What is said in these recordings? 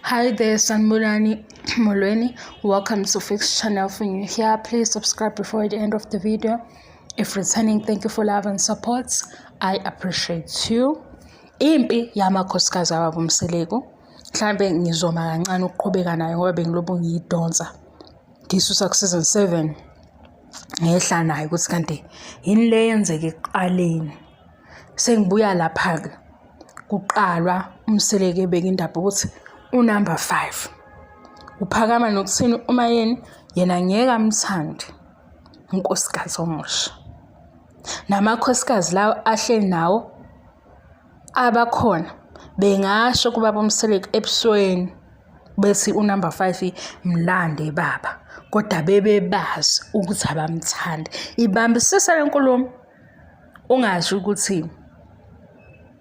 Hi there, Sanbonani Molweni. Welcome to Fix Channel. For you here, please subscribe before the end of the video. If returning, thank you for love and support. I appreciate you. Impi yamakhosikazi wabo Mseleku. Mhlambe ngizoma kancane ukuqhubeka nayo ngoba bengilobo ngiyidonsa. Ngisusa ku season 7. Ngehla nayo ukuthi kanti yini le yenzeke ekuqaleni. Sengibuya lapha ke. Kuqalwa Mseleku ebeka indaba ukuthi unumber 5 uphakama nokuthini uMayeni yena ngeke amthande unkosikazi omusha namakhosikazi lawo ahleli nawo abakhona bengasho kuba bomSeleku ebusweni bethi unumber 5 mlande baba kodwa bebebazi ukuthi abamthanda ibambisisa lenkulumo ungasho ukuthi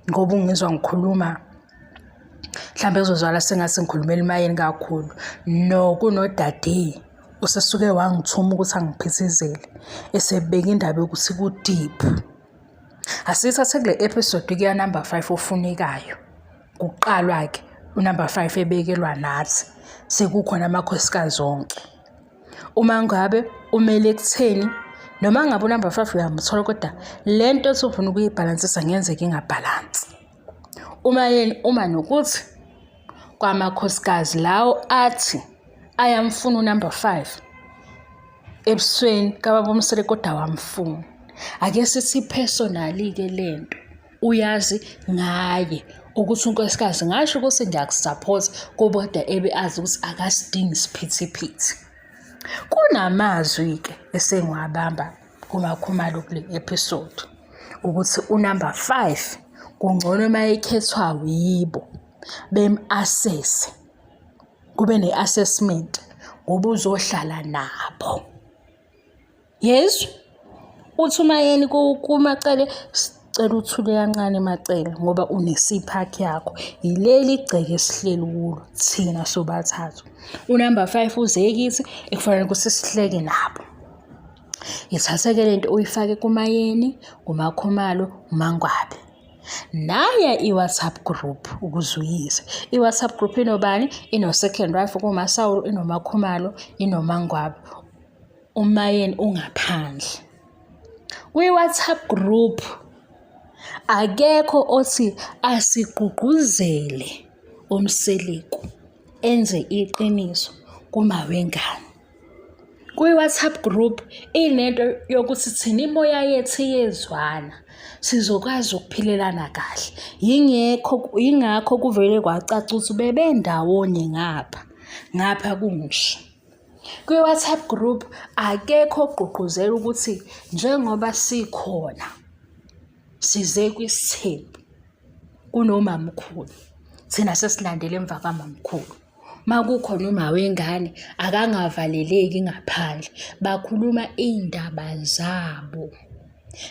ngoba ungizwa ngikhuluma mhlambe uzozwala sengathi ngikhulumela iMayeni kakhulu no kunodade usesuke wangithuma ukuthi angiphithizele esebeka indaba yokuthi ku deep asithathe kule episode kuya number 5 ofunekayo kuqalwa ke unumber 5 ebekelwa nathi sekukhona amakhosikazi onke uma ngabe umele ekutheni noma ngabe unumber 5 uyamthola kodwa lento othi ufuna ukuyibalansisa ngenzeke ingabhalansi uMayeni uma nokuthi kwamakhosikazi lawo athi ayamfuna unumber 5 ebusweni kababa uMseleku kodwa wamfuna ake sithi personally ke lento uyazi ngaye ukuthi unkosikazi ngasho ukuthi ngiyakusupport kodwa ebe azi ukuthi akasidingi isiphithiphithi kunamazwi ke esengiwabamba kuMakhumalo kule episode ukuthi unumber 5 kungcono mayekhethwa yibo bem-assess kube ne-assessment ngoba uzohlala nabo yes uthi uMayeni kumacele sicela uthule kancane macele ngoba unesiphathi yakho yileli igceke esihleli kulo thina sobathathu unumber 5 uze kithi ekufanele ukuthi sihleke nabo ithatheke lento uyifake kuMayeni kuMakhumalo uMangwabe naye iWhatsApp group ukuzuyise iWhatsApp group inobani ino-second wife kuMasawulu inoMakhumalo inoMangwabe uMayeni ungaphandle kwiWhatsApp group akekho othi asigqugquzele uMseleku enze iqiniso kumawengane kwiWhatsApp group inento yokuthi thina imoya yethu yezwana sizokwazi ukuphilelana kahle yingakho kuvele kwacaca ukuthi bebendawonye ngapha kungisho kwiWhatsApp group akekho ogqugquzela ukuthi njengoba sikhona size kwisithembu kunomamkhulu thina sesilandele emva kamamkhulu makukhona umawengane akangavaleleki ngaphandle bakhuluma indaba zabo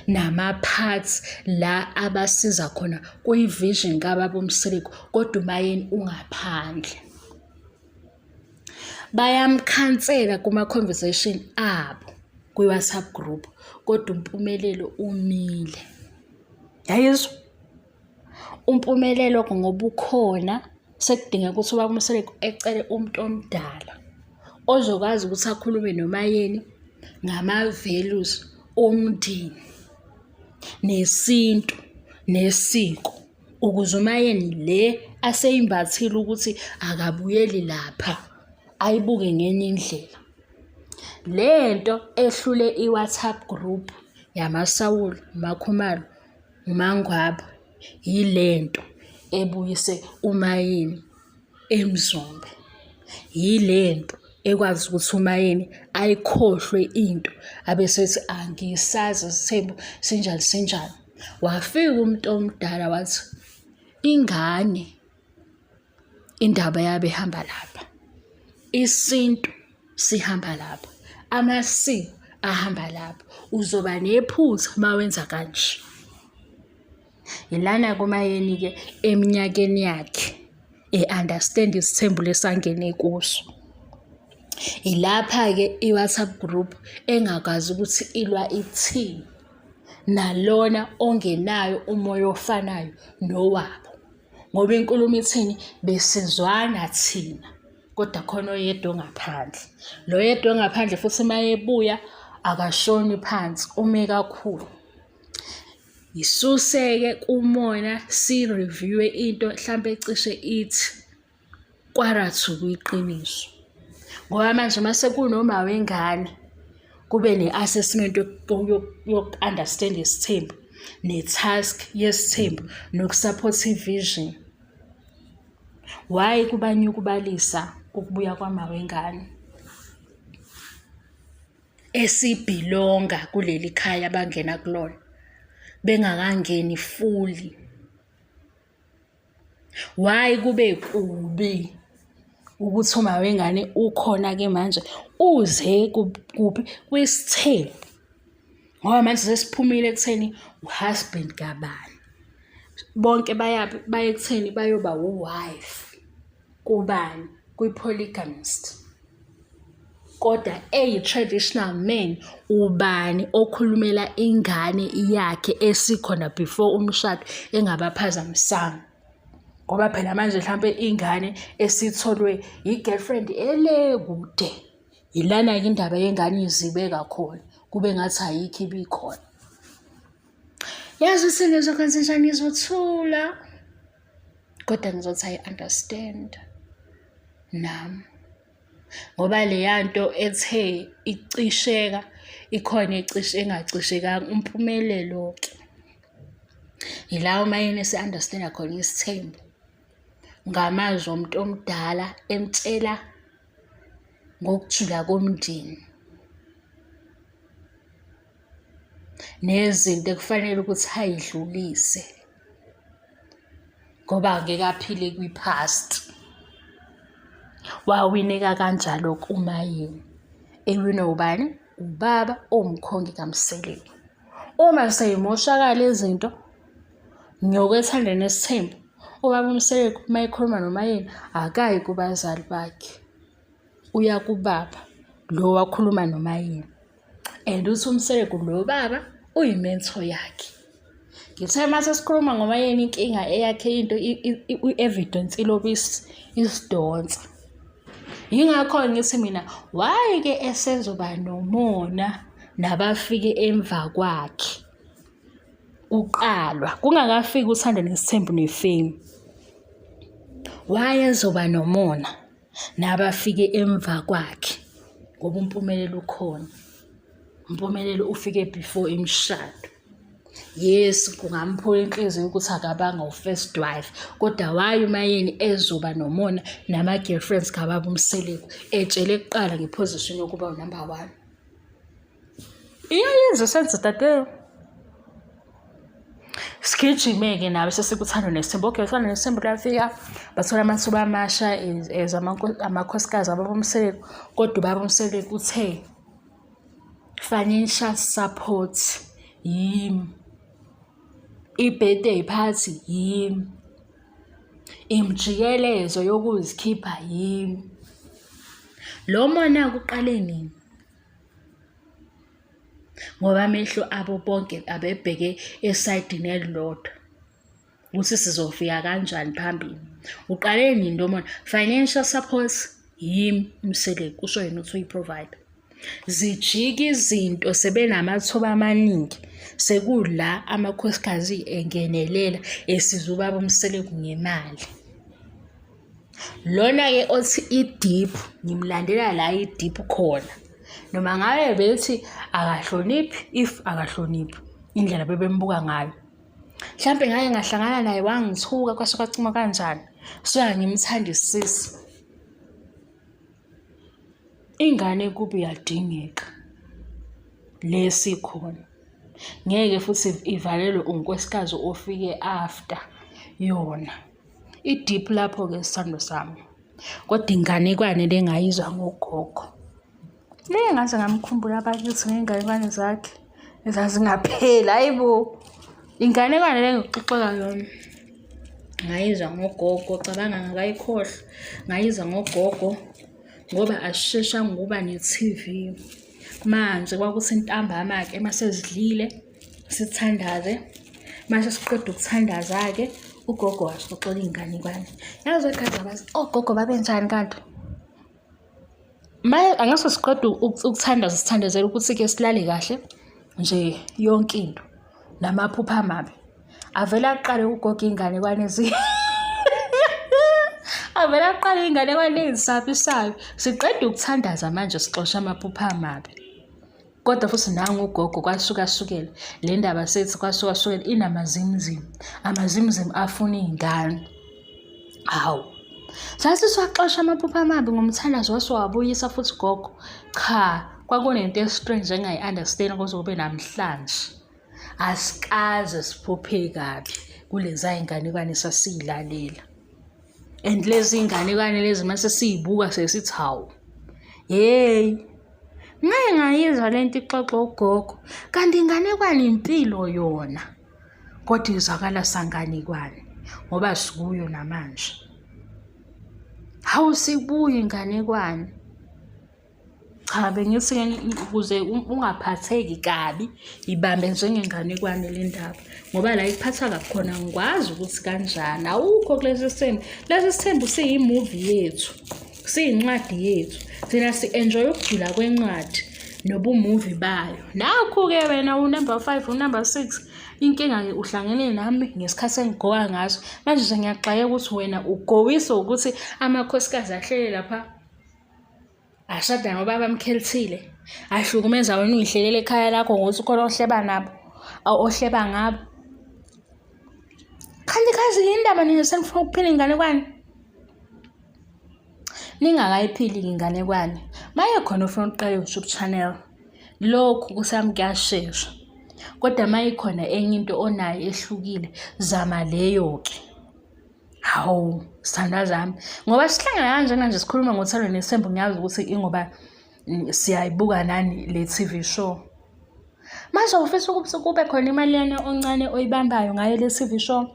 nama-parts la abasiza khona kuyivision kababa uMseleku kodwa uMayeni ungaphandle bayamkhansela kuma-conversation abo kwi-WhatsApp group kodwa umpumelelo umile yayizwa umpumelelo ngoba ukhona sekudingeka ukuthi ubaba uMseleku ecele umuntu omdala ozokwazi ukuthi akhulume noMayeni ngama-values omndeni nesintu nesiko ukuze uMayeni le aseyimbathile ukuthi akabuyeli lapha ayibuke ngenye indlela lento ehlule iWhatsApp group yaMasawulu uMakhumalo uMangwabe yilento ebuyise uMayeni emzombe yilento ekwazi ukuthi uMayeni ayikhohlwe into abesethi angisazi Zesthembu sinjalo wafika umuntu omdala wathi ingane indaba yabe hamba lapha isintu sihamba lapha amasiko ahamba lapha uzoba nephutha mawenza kanje ilana kuMayeni ke eminyakeni yakhe understand isithembu lesangene kuso ilapha ke iWhatsApp group engakwazi ukuthi ilwa ithini nalona ongenayo umoya ofanayo nowabo ngoba inkulumo ithini besizwana thina kodwa khona oyedwa ngaphandle. Lo yedwa ngaphandle futhi mayebuya akashoni phansi ume kakhulu. Isuseke kumona si-review into mhlambe ecishe ithi kwarathu kuyiqiniso. Ngoba manje mase kunoma wengane kube ne-assessment yoku-understand isithembu ne-task yesithembu nokusupport i-vision. Why kubanye ukubalisa ukubuya kwamawengane esibhilonga kuleli khaya abangena kulona bengakangeni fully? Why kube kubi ukuthi uma wengane ukhona ke manje uze kuphi kwisithembu? Ngoba manje sesiphumile ekutheni uhusband kabani, bonke baye ekutheni bayoba u-wife kubani, kwi-polygamist. Kodwa traditional man ubani okhulumela ingane yakhe esikhona before umshado engabaphazamisanga? Ngoba phela manje mhlampe ingane esitholwe i-girlfriend kude, ilana-ke indaba yengane izibeka khona kube ngathi ayikho ibikhona. Yazi ukuthi ngizokwenza njani, ngizothula kodwa ngizothi I understand nami. Ngoba leya nto ethe icisheka ikhona engacishekanga, umpumelelo-ke yilawo Mayeni esi-understand khona isithembu ngamazwi omuntu omdala emtshela ngokujula komndeni nezinto ekufanele ukuthi ayidlulise ngoba angeke aphile kwi-past. Wawineka kanjalo kuMayeni, ewinwe ubani? Ubaba omkhongi kaMseleku. Uma seyimoshakala izinto ngokwethando nesithembu, ubaba uMseleku uma ekhuluma noMayeni akayi kubazali bakhe, uya kubaba lo wakhuluma noMayeni. And uthi uMseleku lo baba uyimentor yakhe. Ngithe mase sikhuluma ngoMayeni inkinga eyakhe into i-evidence ilobisi isidonsa. Yingakho ngithi mina why ke esezoba nomona nabafike emva kwakhe uqalwa kungakafiki uthando nesithembu ne-fame? Why ezoba nomona nabafike emva kwakhe? Ngoba umpumelelo ukhona, umpumelelo ufike before imishado. Yes, kungamphula inhliziyo ukuthi akabanga u-first wife, kodwa why uMayeni ezoba nomona nama-girlfriends kababa uMseleku etshele kuqala ngeposition yokuba unumber 1? Iyayenza sense tateo. Sigijime-ke nawe sesikuthando nesithembu. Okay, uthando nesithembu lafika bathola amathuba amasha as amakhosikazi ababa uMseleku, kodwa ubaba uMseleku uthe financial support yimi, i-birthday party yimi, imjikelezo yokuzikhipha yimi. Lo mona kuqale nini? Ngoba amehlo abo bonke abebheke esayidini elilodwa ukuthi sizofika kanjani phambili. Uqale nini lo mona? Financial support yimi Mseleku, usho yena ukuthi uyi-provide. Zijika izinto sebenamathuba amaningi, sekula amakhosikazi engenelela esiza ubaba uMseleku ngemali. Lona-ke othi i-deep, ngimlandela la i-deep khona. Noma ngabe bethi akahloniphi, if akahloniphi indlela bebembuka ngayo. Mhlampe ngake ngahlangana naye wangithuka kwase kwacima kanjani, suka ngimthandisisi. Ingane kubi yadingeka lesikhona, ngeke futhi ivalelwe unkosikazi ofike after yona. I-deep lapho-ke sithando sami, kodwa inganekwane lengayizwa ngogogo. Ngaze ngamkhumbula abakithi ngey'nganekwane zakhe ezazingapheli. Hayibo, inganekwane lengixoxela yona ngayizwa ngogogo, cabanga ngakayikhohlwa. Ngayizwa ngogogo ngoba asisheshanga ukuba ne-TV. Manje kwakuthi ntambama-ke masezidlile sithandaze, mase siqeda ukuthandaza-ke ugogo wasixoxela iy'nganekwane. Yazi ekhaya babazi ogogo babenjani kanti? Angase siqeda ukuthandaza sithandazela ukuthi-ke silale kahle nje yonke into namaphupha amabi. Avele aqale ugogo iy'nganekwane avele aqale iy'nganekwane ezisabisayo. Siqeda ukuthandaza manje sixosha amaphupha amabi. Kodwa futhi nangu ugogo kwasukela le ndaba sethi kwasukela inamazimzimu. Amazimzimu afuna iy'ngane. Hawu. Sathi siwaxosha amaphupha amabi ngomthandazo wasiwabuyisa futhi gogo. Cha, kwakunento estrange engayi-understand kuzobe namhlanje. Asikaze siphuphe kabi kuleza y'nganekwane sasiyilalela. And lezi y'nganekwane lezi mase siyibuka sesithi hawu. Hey. Ngeke ngayizwa lento ixoxa ugogo. Kanti inganekwane impilo yona. Kodwa izwakala sanganekwane ngoba sikuyo namanje. Hawu sibuye inganekwane. Cha bengithi ukuze ungaphatheki kabi ibambe njengenganekwane le ndaba ngoba la ikuphatha kakhona ngikwazi ukuthi kanjani. Awukho kulesi sithembu. Lesi sithembu siyimovie yethu. Siyincwadi yethu. Thina si-enjoy ukujula kwencwadi nobumovie bayo. Nakho-ke wena unumber 5 unumber 6 inkinga-ke uhlangene nami ngesikhathi engigoka ngaso. Manje nje ngiyaxakeka ukuthi wena ugowiswa ukuthi amakhosikazi ahlele lapha ashada ngoba bamkhelithile. Ahlukumeza wena uyihlelela ekhaya lakho ngokuthi khona ohleba nabo ohleba ngabo. Kanti kazi indaba nina senifuna ukuphila inganekwane. Ningakayiphili inganekwane. Maye khona ufuna uqala YouTube channel. Lokhu kusami kuyashesha. Kodwa maye khona enye into onayo ehlukile zama leyo-ke. Hawu, sithandwa zami. Ngoba sihlangana kanjena nje sikhuluma ngothando nesithembu ngiyazi ukuthi ingoba siyayibuka nani le TV show. Manje ufisa ukuthi kube khona imali yana oncane oyibambayo ngayo le TV show.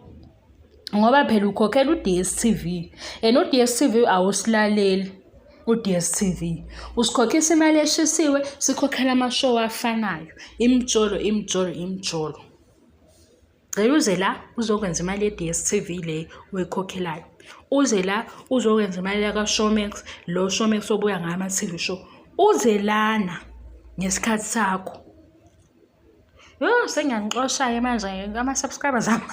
Ngoba phela ukhokhela u-DStv. And u-DStv awusilaleli. U-DStv usikhokhisa imali eshisiwe sikhokhela amashow afanayo. Imjolo. Cela uze la uzokwenza imali ye-DStv le oyikhokhelayo. Uze la uzokwenza imali yaka-Showmax. Lo Showmax obuya ngama-TV show. Uze lana ngesikhathi sakho. Sengiyanixosha-ke manje ama-subscribers ami.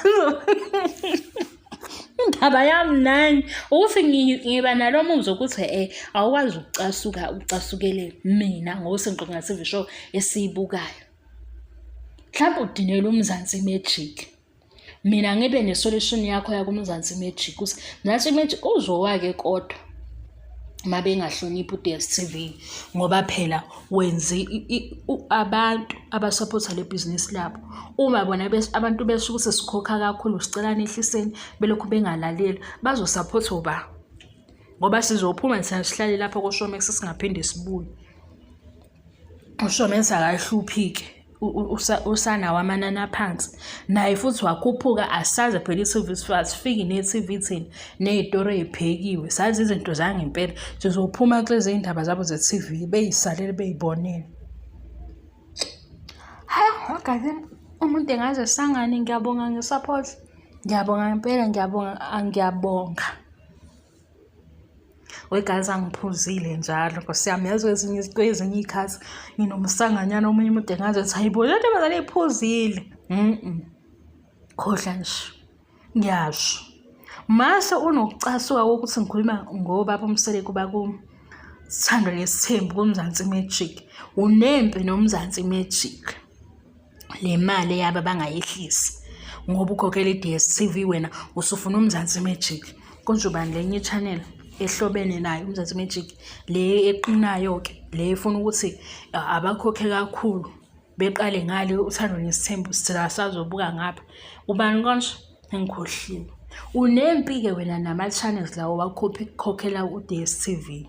Indaba yami nani ukuthi ngiba nalo muzwa ukuthi awukwazi ucasukele mina ngosenqoqa nge-TV show esiyibukayo. Mhlawumbe udinela uMzansi Magic. Mina ngibe ne-solution yakho yakuMzansi Magic ukuthi Mzansi Magic uzowake kodwa mabe ngahloniphi u-DStv ngoba phela wenze abantu abasupporta le business labo. Uma bona abantu besho ukuthi sikhokha kakhulu sicela nehliseni belokhu bengalaleli bazosupport oba ngoba sizophuma thina sihlale lapha ko-Showmax singaphinde sibuye. uShowmax akahluphiki usanawo amanani aphansi naye futhi wakhuphuka asaze phela i-TV asifiki ne-TV thina ney'tori ey'phekiwe sazi izinto zangempela sizophuma kulezi ndaba zabo ze-TV beyisalele beyibonele. Hayi wagazi umuntu engaze sangane ngiyabonga ngesupport. Ngiyabonga ngempela ngiyabonga. Wegazi angiphuzile njalo Nkosi yami yazi kwezinye iy'khathi nginomsanganyana omunye umuntu engaze ethi hayibo le nto bazane iphuzile. Khohlwa nje ngiyasho. Mase unokucasuka ukuthi ngikhuluma ngobaba Mseleku bakuthando nesithembu kuMzansi Magic. Unempi noMzansi Magic. Le mali yaba bangayehlisi ngoba ukhokhela i-DStv wena usufuna uMzansi Magic. Konjubani lenye channel ehlobene nayo uMzansi Magic le eqinayo ke le efuna ukuthi abakhokhe kakhulu beqale ngale uthando nesithembu sithela sazobuka ngapha. Ubani konje engikhohliwe. Unempi ke wena nama channels lawo wakhokhela u-DStv.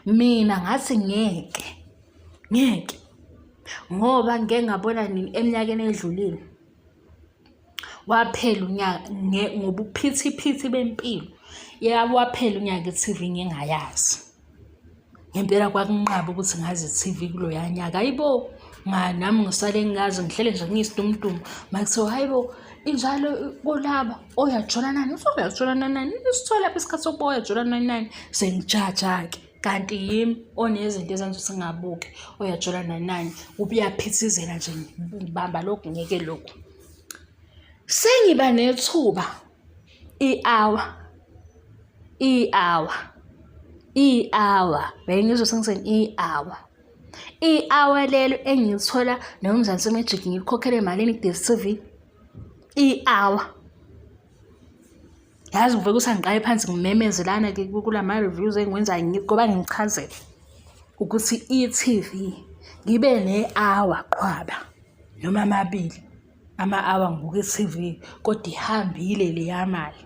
Mina ngathi ngeke ngoba ngeke ngabona eminyakeni edlulile waphela unyaka ngoba uphithiphithi bempilo waphela unyaka i-TV ngingayazi. Ngempela kwakunqaba ukuthi ngazi i-TV kulo yanyaka. Hayibo nami ngisale ngingazi ngihlele nje ngiyisidumdumu makuthiwa hayibo injalo kulaba oyajola nani uyajola nani isithola lapha isikhathi sokuba oyajola nani sengijaja-ke kanti yimi onezinto ezenza singabuki oyajola nani ubuyaphithizela nje ngibamba lokhu ngeke lokhu sengiba nethuba i-hour bengizwe sengiseni i-hour lelo engilithola noMzansi Magic ngikhokhele malini ku-DStv i-hour yazi ngivele usangiqaye phansi ngimemezelana-ke kulama-reviews engiwenzayo ngoba ngichazela ukuthi i-TV ngibe ne-hour qhwaba noma amabili ama-hour ngibuka i-TV kodwa ihambile leya mali.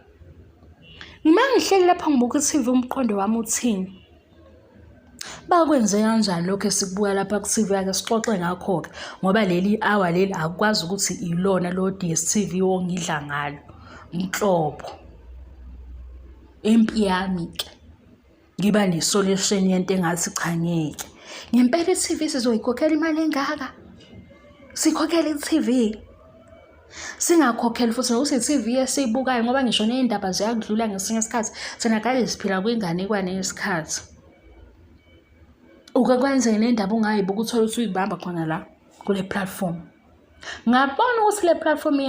Uma ngihleli lapha ngibuka i-TV umqondo wami uthini? Bakwenze kanjani lokho esikubuka lapha ku-TV ake sixoxe ngakho-ke ngoba leli hour leli akukwazi ukuthi ilona lo DStv ongidla ngalo inhlobo impi yami-ke ngiba ne-solution yento engathi cha ngeke ngempela i-TV sizoyikhokhela imali engaka sikhokhela i-TV singakhokheli futhi nokuthi i-TV esiyibukayo ngoba ngisho ney'ndaba ziyakudlula ngesinye isikhathi thina kade siphila kwinganekwane yesikhathi uke kwenzeke nendaba ungayibuka uthole ukuthi uyibamba khona la kule platform. Ngabona ukuthi le platform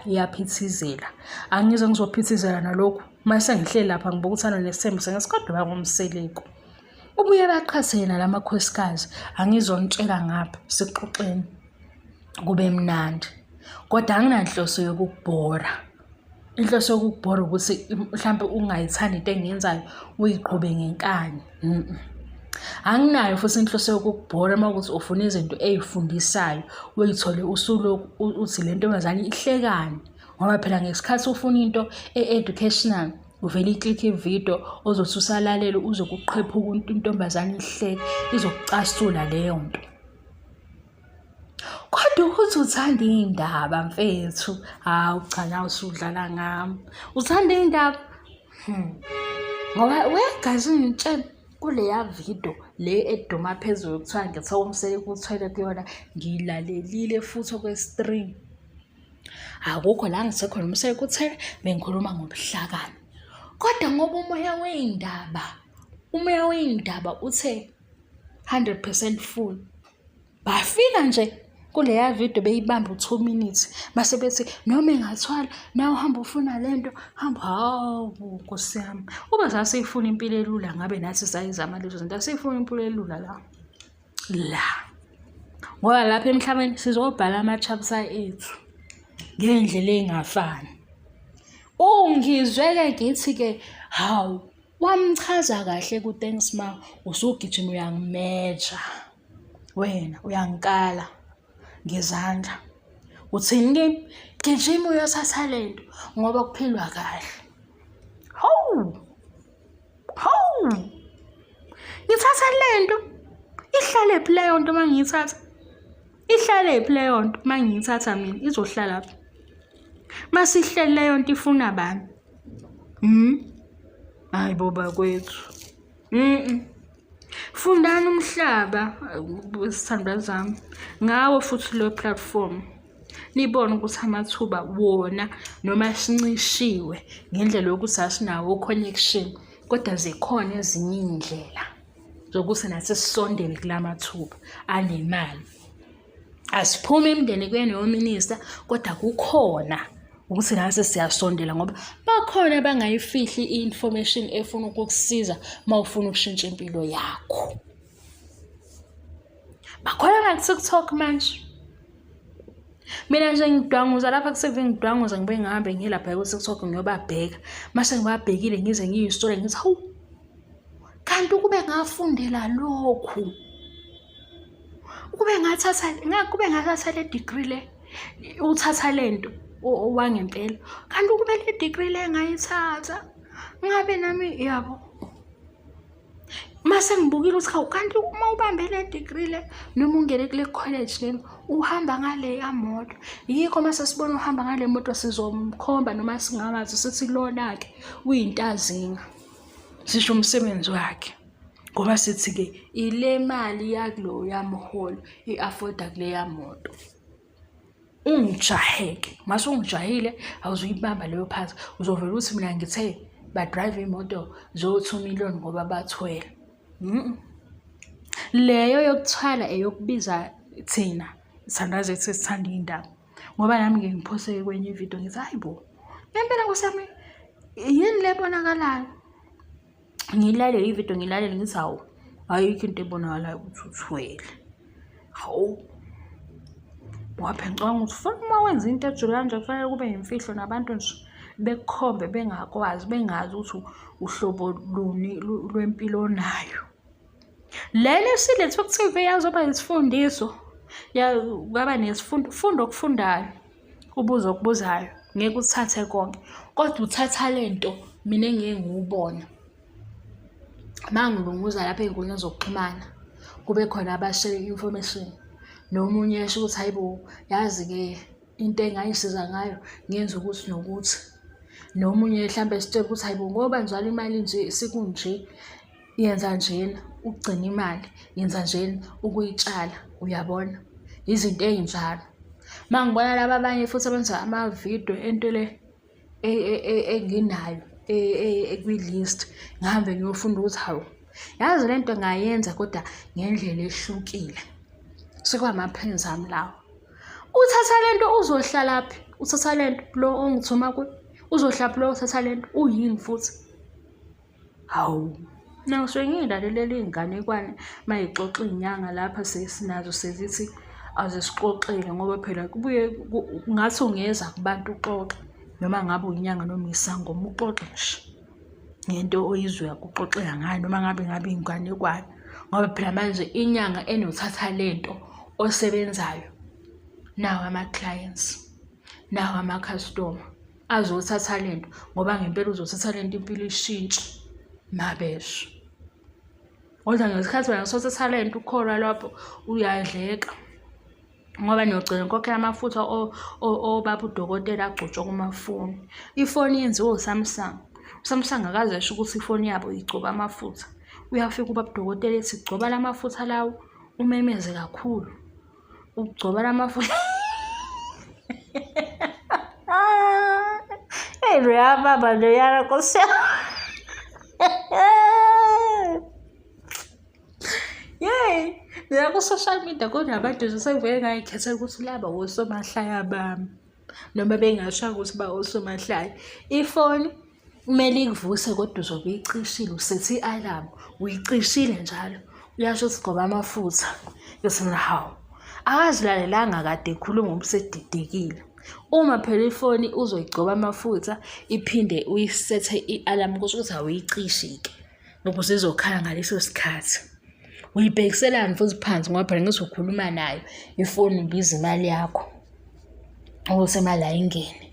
iyaphithizela angize ngizophithizela nalokhu mase ngihleli lapha ngibuka Uthando Nesthembu sengesikhodo ngomseleku ubuye baqhathena lamakhosikazi angizongitshela ngapha sixoxeni kube mnandi kodwa anginanhloso yokukubhora. Inhloso yokukubhora ukuthi mhlawumbe ungayithandi into engiyenzayo uyiqhube ngenkani. Anginayo futhi inhloso yokukubhora mawukuthi ufuna izinto ezifundisayo uyithole usulo uthi le ntombazane ihlekani ngoba phela ngesikhathi ufuna into educational uvela i-click video ozothi usalalela uzokuqhepha ukuthi intombazane ihleke izokucasula leyo nto. Kodwa ukuthi uthanda indaba mfethu hawu cha nawe usudlala ngami uthanda indaba ngoba wegazi ngitshela kuleya video le eduma phezulu kuthiwa ngithiwa Mseleku uthwele kuyona ngilalelile futhi okwestream akukho la ngisekhona Mseleku uthwele bengikhuluma ngobuhlakani kodwa ngoba umoya wey'ndaba uthe 100% full bafika nje kuleya video beyibamba u2 minutes mase bethi noma engathwala nawe uhamba ufuna lento hamba hawu Nkosi yami uba sasifuna impilo elula ngabe nathi sayizama lezo zinto asifuna impilo elula la ngoba lapha emhlabeni sizobhala ama-chapter ethu ngendlela engafani. Ungizweke ngithi-ke hawu wamchaza kahle ku-Thanks Ma usugijima uyangimeja wena uyangikala ngezandla uthini kimi gijima uyothatha lento ngoba kuphilwa kahle. Hawu ngithatha lento ihlale phi leyo nto mangiyithatha ihlale phi leyo nto mangiyithatha mina izohlala phi masihlele leyo nto ifuna bani hayi boba kwethu fundani umhlaba sithandwa zami ngawo futhi lo platform nibone ukuthi amathuba wona noma sincishiwe ngendlela yokuthi asinawo connection kodwa zikhona ezinye indlela zokuthi nathi sisondele kulamathuba anemali asiphuma emndeni kuyena nominister kodwa kukhona ukuthi nathi siyasondela ngoba bakhona bangayifihli i-information efuna ukukusiza mawufuna ukushintsha impilo yakho. Bakhona la TikTok manje mina nje ngidwanguza lapha kuseve ngidwanguza ngibe ngihambe ngilapha ku-TikTok ngiyobabheka mase ngibabhekile ngize ngiyisitole ngithi hawu kanti ukube ngafundela lokhu kube ngathatha le degree le uthatha lento wangempela kanti ukube le degree le ngayithatha ngabe nami yabo mase ngibukile ukuthi hawu kanti uma ubambe le degree le noma ungene kule college le uhamba ngale yamoto yikho mase sibona uhamba ngale moto sizomkhomba noma singamazi sithi lona-ke uyintazinga sisho umsebenzi wakhe ngoba sithi-ke ile mali yakulo yamholo i-afforda kule yamoto ungijaheke. Mase ungijahile awuzuyibamba leyo phansi. Uzovela ukuthi mina ngithe ba-drive imoto zo-2 million ngoba bathwele. Leyo yokuthwala eyokubiza thina ithandaze ethi sithanda iy'ndaba. Ngoba nami ngike ngiphose kwenye ividiyo ngithi hayi bo, ngempela Nkosi yami yini le ebonakalayo? Ngiyilalele ividiyo ngiyilalele ngithi hawu, ayikho into ebonakalayo ukuthi uthwele. Hawu, waphe ngicabanga ukuthi futhi uma wenza into ejule kanje kufanele kube yimfihlo nabantu nje bekukhombe bengakwazi, bengazi ukuthi uhlobo luni lwempilo onayo. Lena esilethwe ku-TV yazoba isifundiso, kwaba nesifundo okufundayo, ubuze okubuzayo, ngeke uthathe konke, kodwa uthatha lento mina engeke ngiwubona. Uma ngilunguza lapha ey'nkundleni zokuxhumana, kube khona abashare information, nomunye esho ukuthi hayi bo, yazi-ke into engayisiza ngayo ngenza ukuthi nokuthi. Nomunye mhlambe esitshela ukuthi hayi bo, ngoba njalo imali nje sikunje, yenza njena ukugcina imali, yenza njena ukuyitshala, uyabona? Izinto ey'njalo. Uma ngibona laba abanye futhi abenza amavidiyo ento le enginayo ekwi-list, ngihambe ngiyofunda ukuthi hawu, yazi le nto ngayenza kodwa ngendlela ehlukile. Sekwamaphenzi ami lawo. Uthatha lento uzohlalaphi? Uthatha lento lo ongithuma kuye? Uzohlaphi lo uthatha lento? Uyini futhi? Hawu. Nawu suke ngiy'lalelele iy'nganekwane uma y'xoxa iy'nyanga lapha sesinazo sezithi azisixoxele ngoba phela kubuye ngathi ungeza kubantu uxoxe noma ngabe uyinyanga noma isangoma uxoxe nje ngento oyizwayo kuxoxeka ngayo noma ngabe iy'nganekwane. Ngoba phela manje inyanga enothatha lento osebenzayo, nawo ama-clients, nawo ama-customer azothatha lento ngoba ngempela uzothatha lento impilo ishintshe mabesho. Kodwa ngesikhathi wena sothatha lento ukholwa lapho uyadleka ngoba niyogcina nkokhe amafutha obaba udokotela agcotshwa kumafoni. Ifoni yenziwe uSamsung. uSamsung akaze esho ukuthi ifoni yabo igcoba amafutha. Uyafika ubaba udokotela ethi gcoba la mafutha lawo umemeze kakhulu. Ugcoba la mafutha. Loya baba loyana Nkosi yami. Yey, la ku-social media kunabantu nje sengivele ngay'khethela ukuthi laba osomahlaya bami noma bengasho ukuthi ba osomahlaya. Ifoni kumele ikuvuse kodwa uzobe uyicishile, usethi i-alarm, uyicishile njalo. Uyasho ukuthi gcoba amafutha. Yothi mina hawu, akazilalelanga kade ekhuluma ubusedidekile. Uma phela ifoni uzoyigcoba amafutha iphinde uyisethe i-alarm kusho ukuthi awuyicishe-ke ukuze izokhala ngaleso sikhathi. Uyibhekiselani futhi phansi ngoba phela ngizokhuluma nayo ifoni ibiza imali yakho ukuthi imali ayingene.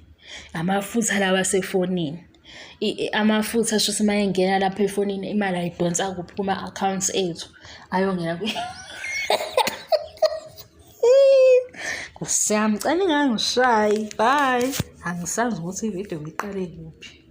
Amafutha lawa asefonini, amafutha asho ukuthi uma engena lapha efonini imali ayidonsa kuphi kuma-accounts ethu ayongena Nkosi yami, cela ingangishayi. Bye. Angisazi ukuthi ividiyo ngiqale kuphi.